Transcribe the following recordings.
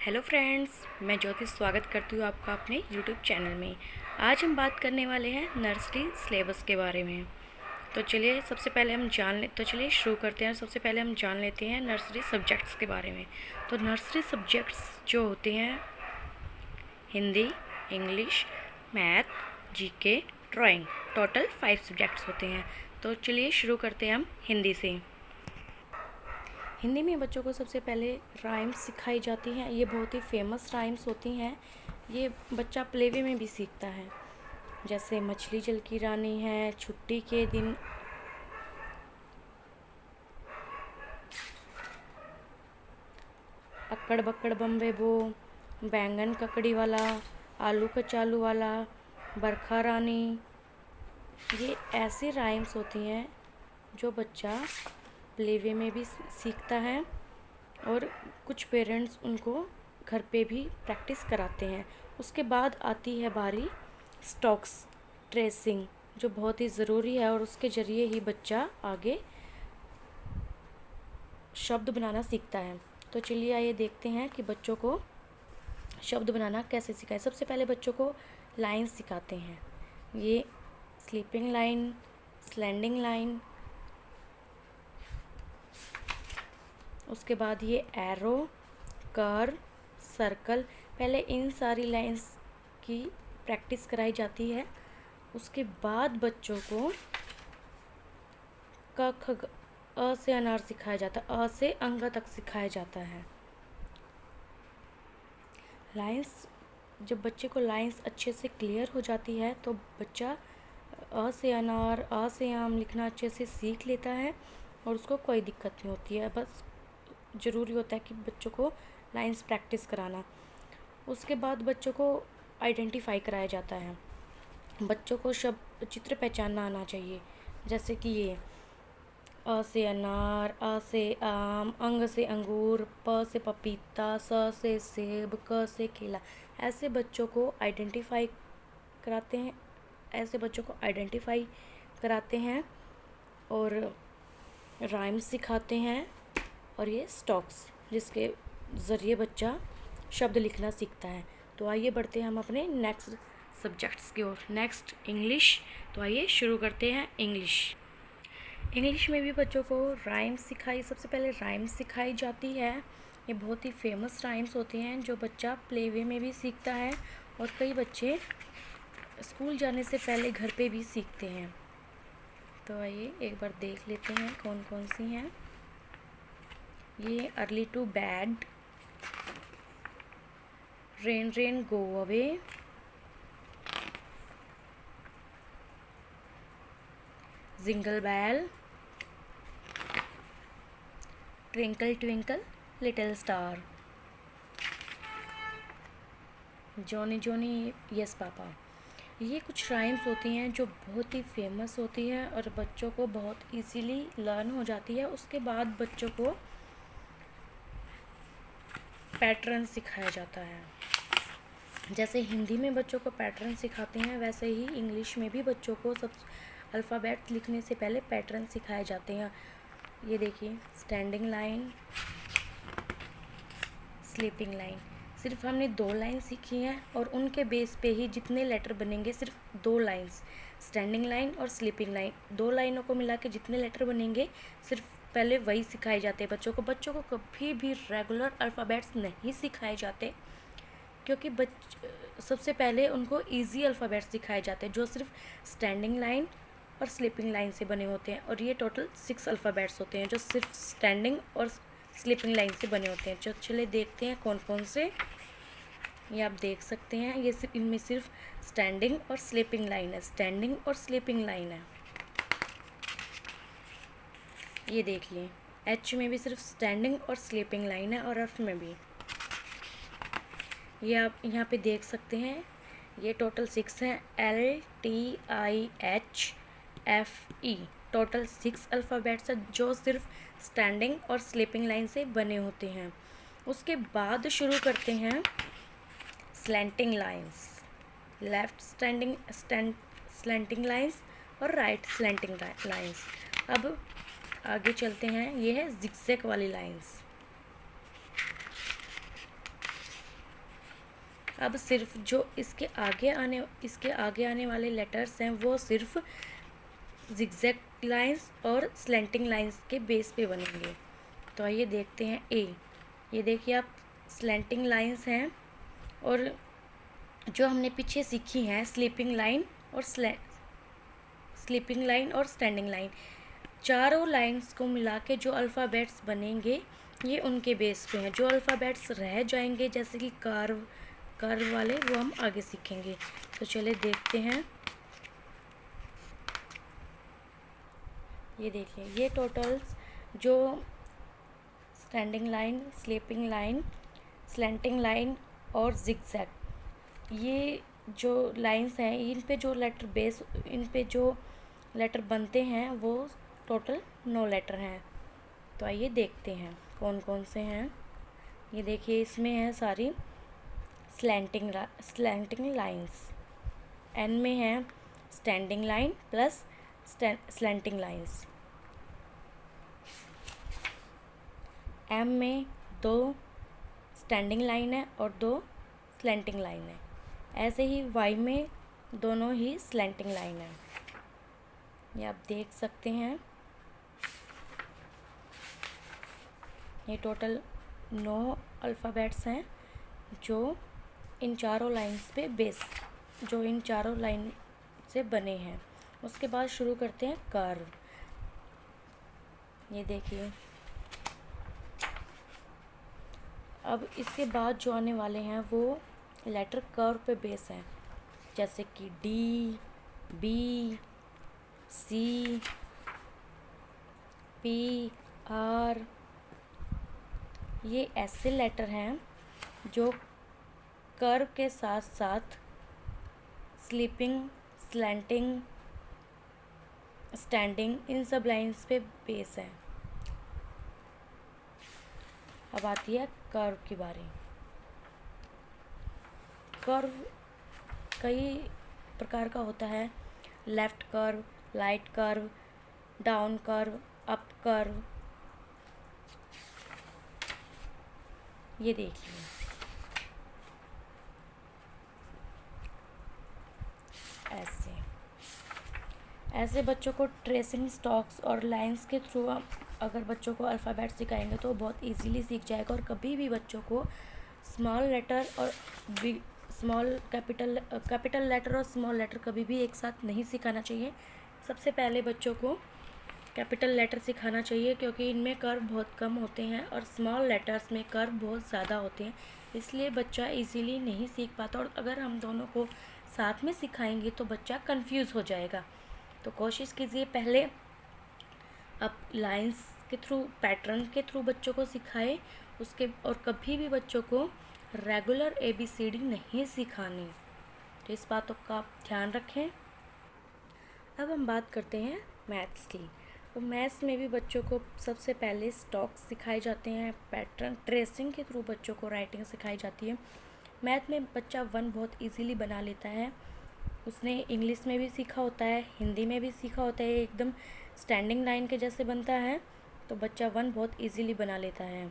Hello friends, मैं ज्योति स्वागत करती हूँ आपका अपने यूट्यूब चैनल में। आज हम बात करने वाले हैं नर्सरी सिलेबस के बारे में। तो चलिए शुरू करते हैं। सबसे पहले हम जान लेते हैं नर्सरी सब्जेक्ट्स के बारे में। तो नर्सरी सब्जेक्ट्स जो होते हैं Hindi, English, math, GK, drawing, total 5 subjects होते हैं। तो चलिए शुरू करते हैं हम हिंदी से। हिंदी में बच्चों को सबसे पहले राइम्स सिखाई जाती हैं। ये बहुत ही फेमस राइम्स होती हैं। ये बच्चा प्लेवे में भी सीखता है, जैसे मछली जल की रानी है, छुट्टी के दिन, अक्कड़ बक्कड़ बम्बे बो, बैंगन ककड़ी वाला, आलू कचालू वाला, बरखा रानी। ये ऐसी राइम्स होती हैं जो बच्चा प्लेवे में भी सीखता है और कुछ पेरेंट्स उनको घर पे भी प्रैक्टिस कराते हैं। उसके बाद आती है बारी स्टॉक्स ट्रेसिंग, जो बहुत ही ज़रूरी है और उसके ज़रिए ही बच्चा आगे शब्द बनाना सीखता है। तो चलिए आइए देखते हैं कि बच्चों को शब्द बनाना कैसे सिखाएं। सबसे पहले बच्चों को लाइन्स सिखाते हैं। ये स्लीपिंग लाइन, स्लैंडिंग लाइन, उसके बाद ये एरो, कर्व, सर्कल। पहले इन सारी लाइंस की प्रैक्टिस कराई जाती है। उसके बाद बच्चों को क ख ग अ से अनार सिखाया जाता है, अ से अंग तक सिखाया जाता है। लाइंस, जब बच्चे को लाइंस अच्छे से क्लियर हो जाती है तो बच्चा अ से अनार, अ से आम लिखना अच्छे से सीख लेता है और उसको कोई दिक्कत नहीं होती है। बस ज़रूरी होता है कि बच्चों को लाइंस प्रैक्टिस कराना। उसके बाद बच्चों को आइडेंटिफाई कराया जाता है। बच्चों को शब्द चित्र पहचानना आना चाहिए, जैसे कि ये अ से अनार, आ से आम, अंग से अंगूर, प से पपीता, स से सेब, क से केला। ऐसे बच्चों को आइडेंटिफाई कराते हैं और राइम्स सिखाते हैं। और ये स्टॉक्स, जिसके ज़रिए बच्चा शब्द लिखना सीखता है। तो आइए बढ़ते हैं हम अपने नेक्स्ट सब्जेक्ट्स की ओर। Next English. तो आइए शुरू करते हैं इंग्लिश में भी बच्चों को सबसे पहले राइम्स सिखाई जाती है। ये बहुत ही फेमस राइम्स होते हैं जो बच्चा प्लेवे में भी सीखता है और कई बच्चे स्कूल जाने से पहले घर पे भी सीखते हैं। तो आइए एक बार देख लेते हैं कौन कौन सी हैं। ये early to bed, rain rain go away, jingle bell, twinkle twinkle little star, Johnny Johnny yes papa. ये कुछ राइम्स होती हैं जो बहुत ही फेमस होती हैं और बच्चों को बहुत इजीली लर्न हो जाती है। उसके बाद बच्चों को पैटर्न सिखाया जाता है। जैसे हिंदी में बच्चों को पैटर्न सिखाते हैं, वैसे ही इंग्लिश में भी बच्चों को सब अल्फ़ाबेट लिखने से पहले पैटर्न सिखाए जाते हैं। ये देखिए, स्टैंडिंग लाइन, स्लीपिंग लाइन। सिर्फ हमने 2 लाइन सीखी हैं और उनके बेस पे ही जितने लेटर बनेंगे, सिर्फ 2 लाइन्स, स्टैंडिंग लाइन और स्लीपिंग लाइन, 2 लाइनों को मिला के जितने लेटर बनेंगे सिर्फ पहले वही सिखाए जाते हैं बच्चों को कभी भी रेगुलर अल्फ़ाबेट्स नहीं सिखाए जाते, क्योंकि सबसे पहले उनको इजी अल्फ़ाबेट्स सिखाए जाते हैं जो सिर्फ स्टैंडिंग लाइन और स्लीपिंग लाइन से बने होते हैं। और ये टोटल 6 अल्फ़ाबेट्स होते हैं जो सिर्फ स्टैंडिंग और स्लीपिंग लाइन से बने होते हैं। जो चलिए देखते हैं कौन कौन से। ये आप देख सकते हैं, ये इनमें सिर्फ स्टैंडिंग और स्लीपिंग लाइन है, स्टैंडिंग और स्लीपिंग लाइन है। ये देखिए, एच में भी सिर्फ स्टैंडिंग और स्लीपिंग लाइन है और एफ में भी। ये आप यहाँ पे देख सकते हैं, ये टोटल 6 हैं, LTIHFE। टोटल 6 अल्फ़ाबेट्स हैं जो सिर्फ स्टैंडिंग और स्लीपिंग लाइन से बने होते हैं। उसके बाद शुरू करते हैं slanting lines, left slanting lines और राइट स्लैंटिंग लाइंस। अब आगे चलते हैं, ये है जिगजैग वाली लाइंस। अब सिर्फ जो इसके आगे आने वाले लेटर्स हैं वो सिर्फ जिगजैग लाइंस और स्लैंटिंग लाइंस के बेस पे बनेंगे। तो आइए देखते हैं ए। ये देखिए आप, स्लैंटिंग लाइंस हैं और जो हमने पीछे सीखी हैं स्लीपिंग लाइन और स्टैंडिंग लाइन, चारों लाइंस को मिला के जो अल्फ़ाबेट्स बनेंगे ये उनके बेस पे हैं। जो अल्फ़ाबेट्स रह जाएंगे जैसे कि कर्व वाले, वो हम आगे सीखेंगे। तो चलिए देखते हैं। ये देखिए, ये टोटल्स जो standing line, sleeping line, slanting line और जिगजैग, ये जो लाइंस हैं इन पे जो लेटर बनते हैं वो टोटल 9 लेटर हैं। तो आइए देखते हैं कौन कौन से हैं। ये देखिए, इसमें है सारी स्लैंटिंग लाइंस। एन में है standing line plus slanting lines. M में 2 स्टैंडिंग लाइन है और 2 स्लैंटिंग लाइन है। ऐसे ही वाई में दोनों ही स्लैंटिंग लाइन है। ये आप देख सकते हैं। ये टोटल 9 अल्फ़ाबेट्स हैं जो इन चारों लाइन से बने हैं। उसके बाद शुरू करते हैं कर्व। ये देखिए, अब इसके बाद जो आने वाले हैं वो लेटर कर्व पे बेस हैं, जैसे कि D, B, C, P, R. ये ऐसे लेटर हैं जो कर्व के साथ साथ स्लीपिंग, स्लैंटिंग, स्टैंडिंग, इन सब लाइंस पे बेस है। अब आती है कर्व की बारी। कर्व कई प्रकार का होता है, left curve, right curve, down curve, up curve. ये देखिए, ऐसे बच्चों को ट्रेसिंग स्टॉक्स और लाइंस के थ्रू अगर बच्चों को अल्फ़ाबेट सिखाएंगे तो बहुत इजीली सीख जाएगा। और कभी भी बच्चों को स्मॉल लेटर और कैपिटल लेटर और स्मॉल लेटर कभी भी एक साथ नहीं सिखाना चाहिए। सबसे पहले बच्चों को कैपिटल लेटर सिखाना चाहिए, क्योंकि इनमें कर्व बहुत कम होते हैं और स्मॉल लेटर्स में कर्व बहुत ज़्यादा होते हैं, इसलिए बच्चा इजीली नहीं सीख पाता। और अगर हम दोनों को साथ में सिखाएंगे तो बच्चा कंफ्यूज हो जाएगा। तो कोशिश कीजिए पहले आप लाइंस के थ्रू, पैटर्न के थ्रू बच्चों को सिखाएं और कभी भी बच्चों को रेगुलर ABCD नहीं सिखानी। तो इस बातों का आप ध्यान रखें। अब हम बात करते हैं मैथ्स की। तो मैथ्स में भी बच्चों को सबसे पहले स्टॉक्स सिखाए जाते हैं, पैटर्न ट्रेसिंग के थ्रू बच्चों को राइटिंग सिखाई जाती है। मैथ में बच्चा 1 बहुत इजीली बना लेता है। उसने इंग्लिश में भी सीखा होता है, हिंदी में भी सीखा होता है, एकदम स्टैंडिंग लाइन के जैसे बनता है, तो बच्चा 1 बहुत इजीली बना लेता है।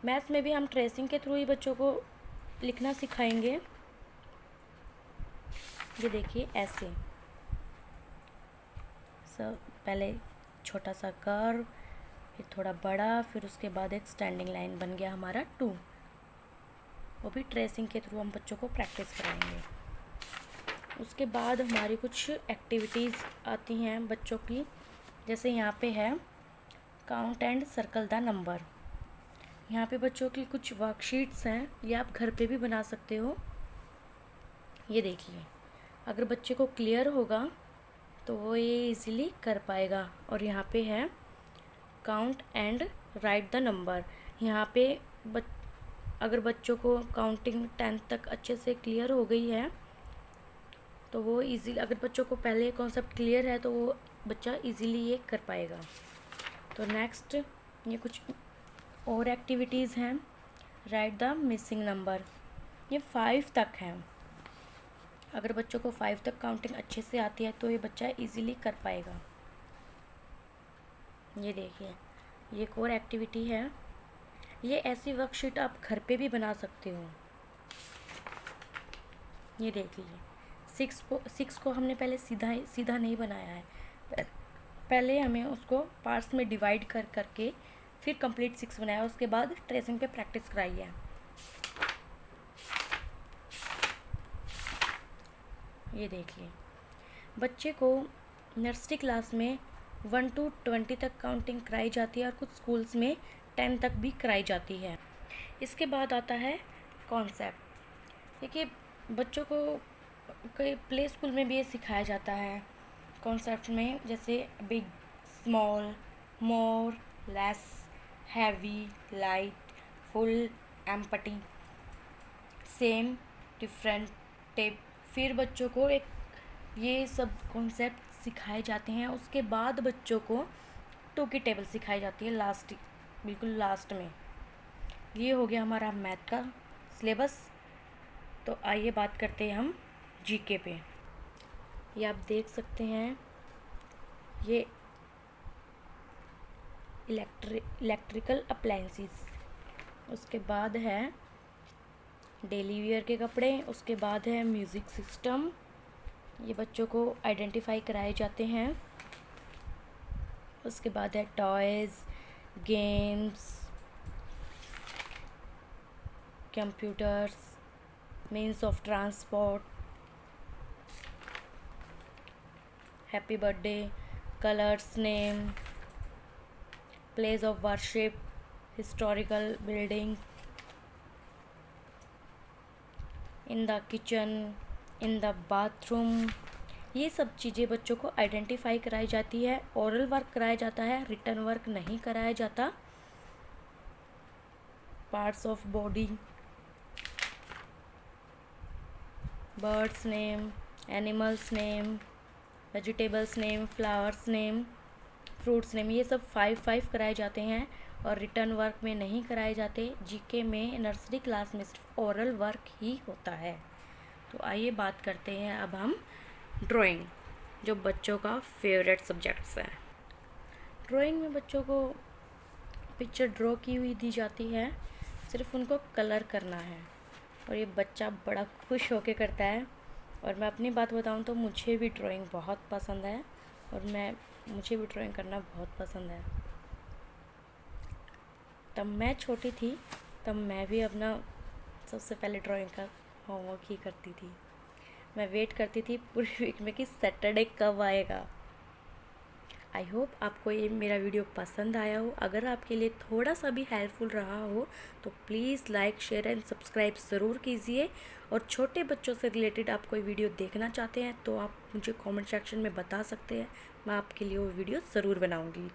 मैथ्स में भी हम ट्रेसिंग के थ्रू ही बच्चों को लिखना सिखाएंगे। ये देखिए, ऐसे सब पहले छोटा सा कर्व, फिर थोड़ा बड़ा, फिर उसके बाद एक स्टैंडिंग लाइन बन गया हमारा 2। वो भी ट्रेसिंग के थ्रू हम बच्चों को प्रैक्टिस कराएंगे। उसके बाद हमारी कुछ एक्टिविटीज़ आती हैं बच्चों की, जैसे यहाँ पे है count and circle the number. यहाँ पे बच्चों की कुछ वर्कशीट्स हैं, ये आप घर पे भी बना सकते हो। ये देखिए, अगर बच्चे को क्लियर होगा तो वो ये इजीली कर पाएगा। और यहाँ पे है count and right the number. यहाँ पे अगर बच्चों को काउंटिंग 10 तक अच्छे से क्लियर हो गई है तो वो इजीली, अगर बच्चों को पहले कॉन्सेप्ट क्लियर है तो वो बच्चा इजीली ये कर पाएगा। तो नेक्स्ट ये कुछ और एक्टिविटीज़ हैं। राइट द मिसिंग नंबर, ये 5 तक है। अगर बच्चों को 5 तक काउंटिंग अच्छे से आती है तो ये बच्चा इजीली कर पाएगा। ये देखिए, ये एक और एक्टिविटी है। ये ऐसी वर्कशीट आप घर पे भी बना सकते हो। ये देख लीजिए, सिक्स को हमने पहले सीधा सीधा नहीं बनाया है, पहले हमें उसको पार्ट्स में डिवाइड कर करके फिर कंप्लीट 6 बनाया, उसके बाद ट्रेसिंग पे प्रैक्टिस कराई है। ये देखिए, बच्चे को नर्सरी क्लास में 1 to 20 तक काउंटिंग कराई जाती है और कुछ स्कूल्स में 10 तक भी कराई जाती है। इसके बाद आता है कॉन्सेप्ट। देखिए, बच्चों को कई प्ले स्कूल में भी ये सिखाया जाता है कॉन्सेप्ट में, जैसे big, small, more, less, heavy, light, full, empty, same, different, tip. फिर बच्चों को एक ये सब कॉन्सेप्ट सिखाए जाते हैं। उसके बाद बच्चों को 2 की टेबल सिखाई जाती है बिल्कुल लास्ट में। ये हो गया हमारा मैथ का सिलेबस। तो आइए बात करते हैं हम जीके पे। ये आप देख सकते हैं, ये इलेक्ट्रिकल अप्लायंसेस, उसके बाद है डेली वेयर के कपड़े, उसके बाद है म्यूज़िक सिस्टम। ये बच्चों को आइडेंटिफाई कराए जाते हैं। उसके बाद है toys, games, computers, means of transport, happy birthday, colours name, place of worship, historical building, in the kitchen, in the bathroom. ये सब चीज़ें बच्चों को आइडेंटिफाई कराई जाती है। ओरल वर्क कराया जाता है, रिटन वर्क नहीं कराया जाता। Parts of body, birds name, animals name, vegetables name, flowers name, fruits name, ये सब 5 कराए जाते हैं और रिटर्न वर्क में नहीं कराए जाते। जीके में नर्सरी क्लास में सिर्फ ओरल वर्क ही होता है। तो आइए बात करते हैं अब हम ड्राइंग, जो बच्चों का फेवरेट सब्जेक्ट्स है। ड्राइंग में बच्चों को पिक्चर ड्रॉ की हुई दी जाती है, सिर्फ उनको कलर करना है और ये बच्चा बड़ा खुश होके करता है। और मैं अपनी बात बताऊं तो मुझे भी ड्राइंग बहुत पसंद है और मुझे भी ड्राइंग करना बहुत पसंद है। तब मैं छोटी थी, तब मैं भी अपना सबसे पहले ड्राइंग का होमवर्क ही करती थी। मैं वेट करती थी पूरी वीक में कि सैटरडे कब आएगा। आई होप आपको ये मेरा वीडियो पसंद आया हो। अगर आपके लिए थोड़ा सा भी हेल्पफुल रहा हो तो please like, share and subscribe ज़रूर कीजिए। और छोटे बच्चों से रिलेटेड आप कोई वीडियो देखना चाहते हैं तो आप मुझे कमेंट सेक्शन में बता सकते हैं, मैं आपके लिए वो वीडियो ज़रूर बनाऊँगी।